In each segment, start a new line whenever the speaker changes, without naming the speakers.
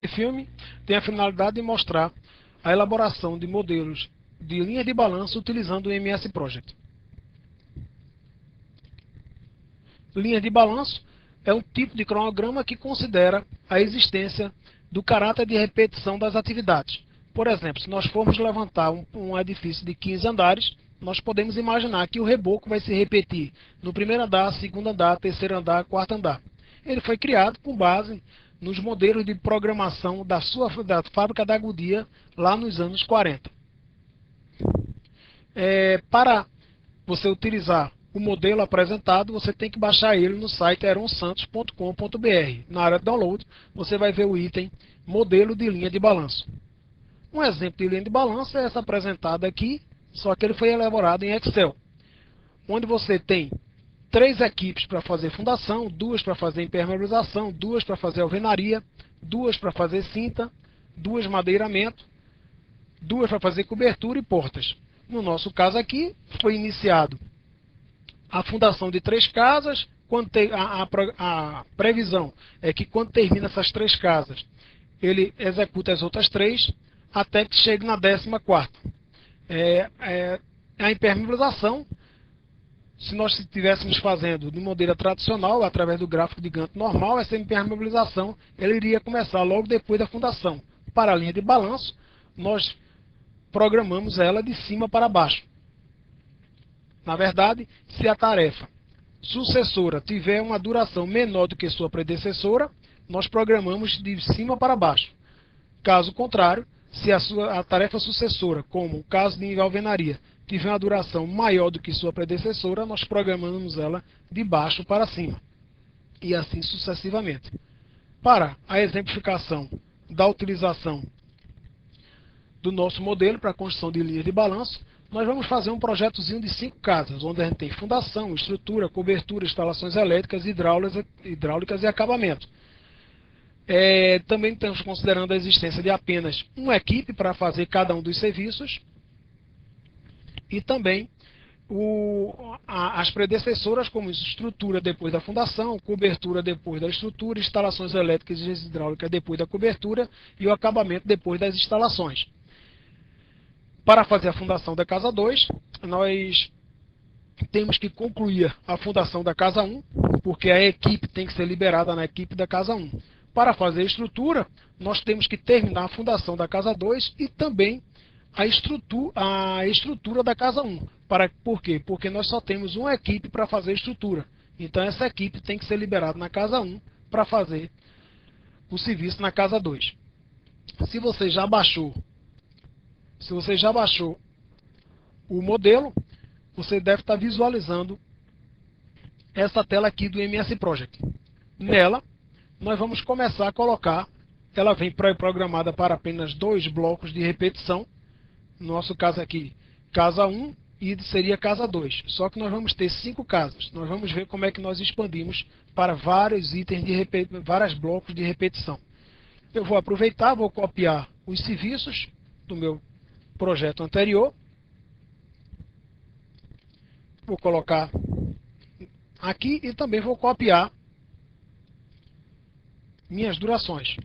Esse filme tem a finalidade de mostrar a elaboração de modelos de linhas de balanço utilizando o MS Project. Linhas de balanço é um tipo de cronograma que considera a existência do caráter de repetição das atividades. Por exemplo, se nós formos levantar um edifício de 15 andares, nós podemos imaginar que o reboco vai se repetir no primeiro andar, segundo andar, terceiro andar, quarto andar. Ele foi criado com base nos modelos de programação da fábrica da Goodyear lá nos anos 40. Para você utilizar o modelo apresentado, você tem que baixar ele no site heronsantos.com.br. Na área de download, você vai ver o item modelo de linha de balanço. Um exemplo de linha de balanço é essa apresentada aqui, só que ele foi elaborado em Excel, onde você tem 3 equipes para fazer fundação, 2 para fazer impermeabilização, 2 para fazer alvenaria, 2 para fazer cinta, 2 madeiramento, 2 para fazer cobertura e portas. No nosso caso aqui, foi iniciado a fundação de 3 casas, a previsão é que quando termina essas 3 casas, ele executa as outras 3, até que chegue na 14ª. A impermeabilização, se nós estivéssemos fazendo de maneira tradicional, através do gráfico de Gantt normal, essa impermeabilização ele iria começar logo depois da fundação. Para a linha de balanço, nós programamos ela de cima para baixo. Na verdade, se a tarefa sucessora tiver uma duração menor do que sua predecessora, nós programamos de cima para baixo. Caso contrário, se a tarefa sucessora, como o caso de alvenaria, tiver uma duração maior do que sua predecessora, nós programamos ela de baixo para cima. E assim sucessivamente. Para a exemplificação da utilização do nosso modelo para a construção de linhas de balanço, nós vamos fazer um projetozinho de 5 casas, onde a gente tem fundação, estrutura, cobertura, instalações elétricas, hidráulicas e acabamento. Também estamos considerando a existência de apenas uma equipe para fazer cada um dos serviços e também as predecessoras, como estrutura depois da fundação, cobertura depois da estrutura, instalações elétricas e hidráulicas depois da cobertura e o acabamento depois das instalações. Para fazer a fundação da casa 2, nós temos que concluir a fundação da casa 1, porque a equipe tem que ser liberada na equipe da casa 1. Para fazer a estrutura, nós temos que terminar a fundação da casa 2 e também a estrutura da casa 1. Por quê? Porque nós só temos uma equipe para fazer a estrutura. Então essa equipe tem que ser liberada na casa 1 para fazer o serviço na casa 2. Se você já baixou o modelo, você deve estar visualizando essa tela aqui do MS Project. Nela, nós vamos começar a colocar, ela vem pré-programada para apenas 2 blocos de repetição, no nosso caso aqui, casa 1 e seria casa 2. Só que nós vamos ter 5 casas. Nós vamos ver como é que nós expandimos para vários itens vários blocos de repetição. Eu vou aproveitar, vou copiar os serviços do meu projeto anterior. Vou colocar aqui e também vou copiar minhas durações.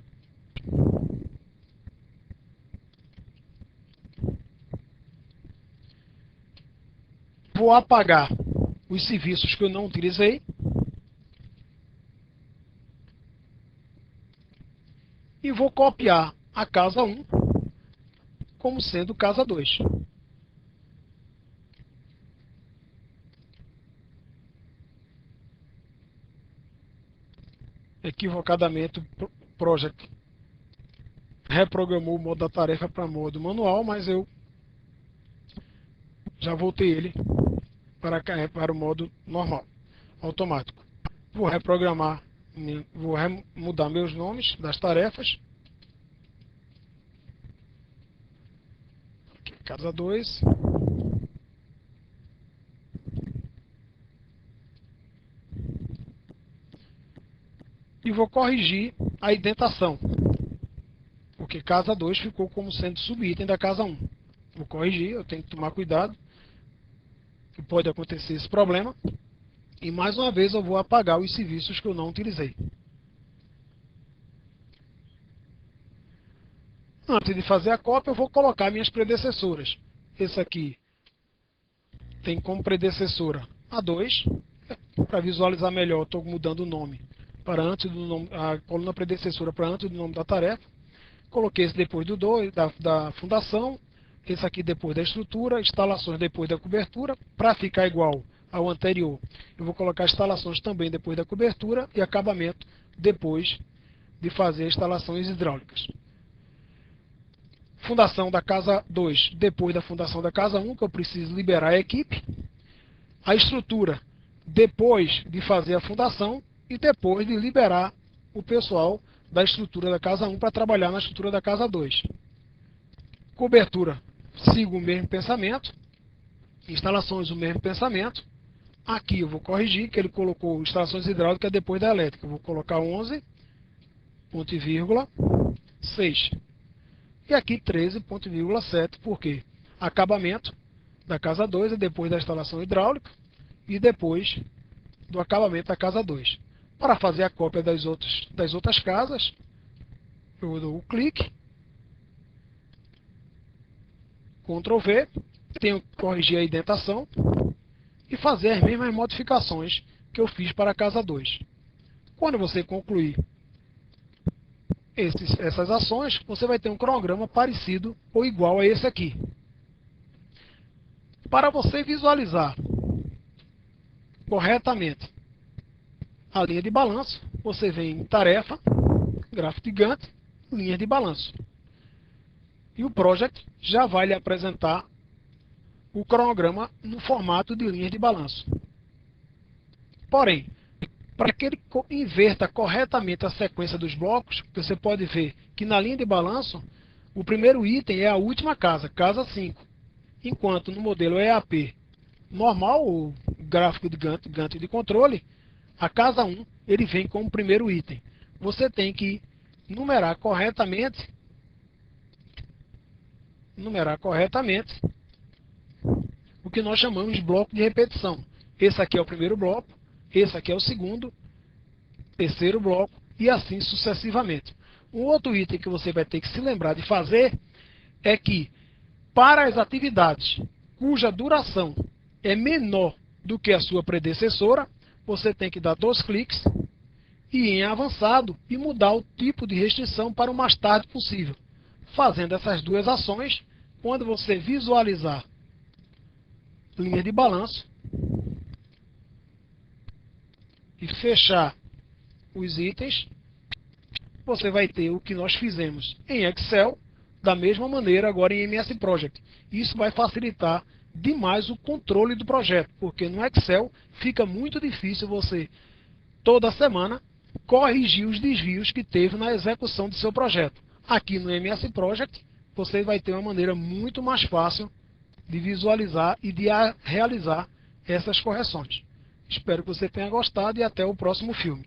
Vou apagar os serviços que eu não utilizei. E vou copiar a casa 1 como sendo casa 2. Equivocadamente o Project reprogramou o modo da tarefa para modo manual, mas eu já voltei ele para o modo normal, automático. Vou reprogramar, vou mudar meus nomes das tarefas. Aqui, casa 2. E vou corrigir a indentação, porque casa 2 ficou como sendo subitem da casa 1. Vou corrigir, eu tenho que tomar cuidado, que pode acontecer esse problema. E mais uma vez eu vou apagar os serviços que eu não utilizei. Antes de fazer a cópia, eu vou colocar minhas predecessoras. Esse aqui tem como predecessora a 2. Para visualizar melhor, estou mudando o nome para antes do nome, a coluna predecessora para antes do nome da tarefa. Coloquei esse depois do 2, da fundação. Esse aqui depois da estrutura, instalações depois da cobertura. Para ficar igual ao anterior, eu vou colocar instalações também depois da cobertura e acabamento depois de fazer instalações hidráulicas. Fundação da casa 2, depois da fundação da casa 1, que eu preciso liberar a equipe. A estrutura, depois de fazer a fundação e depois de liberar o pessoal da estrutura da casa 1 para trabalhar na estrutura da casa 2. Cobertura, sigo o mesmo pensamento. Instalações, o mesmo pensamento. Aqui eu vou corrigir, que ele colocou instalações hidráulicas depois da elétrica. Eu vou colocar 11, ponto e vírgula, 6. E aqui 13,7, por quê? Acabamento da casa 2 é depois da instalação hidráulica e depois do acabamento da casa 2. Para fazer a cópia das outras casas, eu dou o clique, Ctrl V, tenho que corrigir a indentação e fazer as mesmas modificações que eu fiz para a casa 2. Quando você concluir essas ações, você vai ter um cronograma parecido ou igual a esse aqui. Para você visualizar corretamente a linha de balanço, você vem em Tarefa, Gráfico de Gantt, Linha de Balanço. E o Project já vai lhe apresentar o cronograma no formato de linhas de balanço. Porém, para que ele inverta corretamente a sequência dos blocos, você pode ver que na linha de balanço, o primeiro item é a última casa, casa 5. Enquanto no modelo EAP normal, o gráfico de Gantt de controle, a casa 1 ele vem como primeiro item. Você tem que numerar corretamente o que nós chamamos de bloco de repetição. Esse aqui é o primeiro bloco, esse aqui é o segundo, terceiro bloco e assim sucessivamente. Um outro item que você vai ter que se lembrar de fazer é que para as atividades cuja duração é menor do que a sua predecessora, você tem que dar 2 cliques e ir em avançado e mudar o tipo de restrição para o mais tarde possível. Fazendo essas duas ações, quando você visualizar linha de balanço e fechar os itens, você vai ter o que nós fizemos em Excel, da mesma maneira agora em MS Project. Isso vai facilitar demais o controle do projeto, porque no Excel fica muito difícil você, toda semana, corrigir os desvios que teve na execução do seu projeto. Aqui no MS Project, você vai ter uma maneira muito mais fácil de visualizar e de realizar essas correções. Espero que você tenha gostado e até o próximo filme.